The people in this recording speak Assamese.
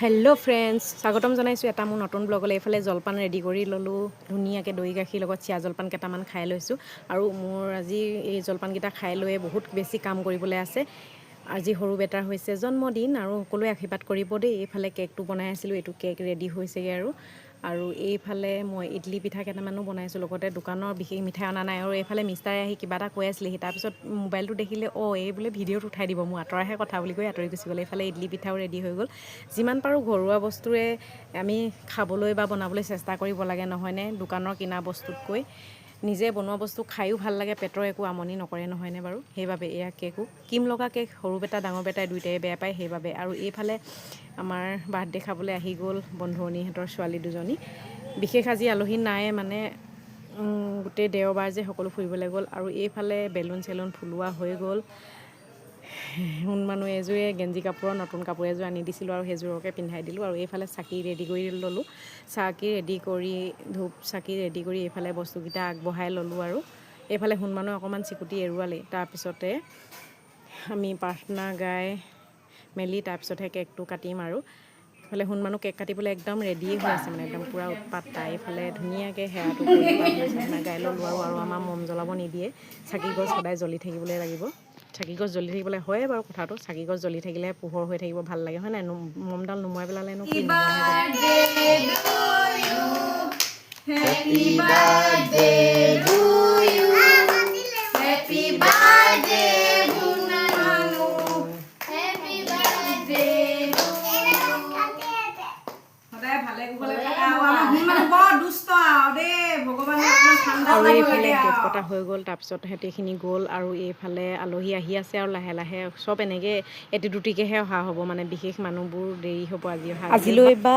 হেল্ল' ফ্ৰেণ্ডছ, স্বাগতম জনাইছোঁ এটা মোৰ নতুন ব্লগলৈ। এইফালে জলপান ৰেডি কৰি ল'লোঁ, ধুনীয়াকৈ দৈ গাখীৰ লগত চিৰা জলপান কেইটামান খাই লৈছোঁ। আৰু মোৰ আজি এই জলপানকেইটা খাই লৈয়ে বহুত বেছি কাম কৰিবলৈ আছে। আজি সৰু বেটাৰ হৈছে জন্মদিন আৰু সকলোৱে আশীৰ্বাদ কৰিব দেই। এইফালে কেকটো বনাই আছিলোঁ, এইটো কেক ৰেডি হৈছেগৈ আৰু এইফালে মই ইডলি পিঠা কেইটামানো বনাইছোঁ, লগতে দোকানৰ বিশেষ মিঠাই অনা নাই। আৰু এইফালে মিষ্টাৰে আহি কিবা এটা কৈ আছিলেহি, তাৰপিছত মোবাইলটো দেখিলে এই বোলে ভিডিঅ'ত উঠাই দিব, মোৰ আঁতৰাহে কথা বুলি কৈ আঁতৰি গুচি গ'ল। এইফালে ইডলি পিঠাও ৰেডি হৈ গ'ল। যিমান পাৰোঁ ঘৰুৱা বস্তুৰে আমি খাবলৈ বা বনাবলৈ চেষ্টা কৰিব লাগে, নহয়নে? দোকানৰ কিনা বস্তুতকৈ নিজে বনোৱা বস্তু খায়ো ভাল লাগে, পেটৰ একো আমনি নকৰে, নহয়নে বাৰু? সেইবাবে এয়া কেকো ক্ৰীম লগা কেক সৰু বেটা ডাঙৰ বেটাই দুয়োটাই বেয়া পায়, সেইবাবে। আৰু এইফালে আমাৰ বাৰ্থডে খাবলৈ আহি গ'ল বন্ধুৰণিহঁতৰ ছোৱালী দুজনী। বিশেষ আজি আলহী নাই, মানে গোটেই দেওবাৰ যে সকলো ফুৰিবলৈ গ'ল। আৰু এইফালে বেলুন চেলুন ফুলোৱা হৈ গ'ল। সোণ মানুহ এযোৰে গেঞ্জি কাপোৰৰ নতুন কাপোৰ এযোৰ আনি দিছিলোঁ আৰু সেইযোৰকে পিন্ধাই দিলোঁ। আৰু এইফালে চাকি ৰেডি কৰি ল'লোঁ, চাকি ৰেডি কৰি ধূপ চাকি ৰেডি কৰি এইফালে বস্তুকেইটা আগবঢ়াই ল'লোঁ। আৰু এইফালে সোণ মানুহে অকণমান চিকুটি এৰুৱালেই, তাৰপিছতে আমি প্ৰাৰ্থনা গাই মেলি তাৰপিছতহে কেকটো কাটিম। আৰু এইফালে সোণ মানুহ কেক কাটিবলৈ একদম ৰেডিয়ে হৈ আছে, মানে একদম পূৰা উৎপাত তাই। এইফালে ধুনীয়াকৈ সেৱাটো কৰি প্ৰাৰ্থনা গাই ল'লোঁ। আৰু আমাৰ মম জ্বলাব নিদিয়ে, চাকি গছ সদায় জ্বলি থাকিবলৈ লাগিব। চাকি গছ জ্বলি থাকিবলৈ হয়ে বাৰু কথাটো, চাকি গছ জ্বলি থাকিলে পোহৰ হৈ থাকিব, ভাল লাগে, হয় নাই? মমডাল নুমুৱাই পেলালেনো কি আৰু এইফালে কেক কটা হৈ গ'ল, তাৰপিছত সেইখিনি গ'ল। আৰু এইফালে আলহী আহি আছে আৰু লাহে লাহে চব এনেকৈ এটি দুটিকৈহে অহা হ'ব, মানে বিশেষ মানুহবোৰ দেৰি হ'ব আজি অহা। আজিলৈ বা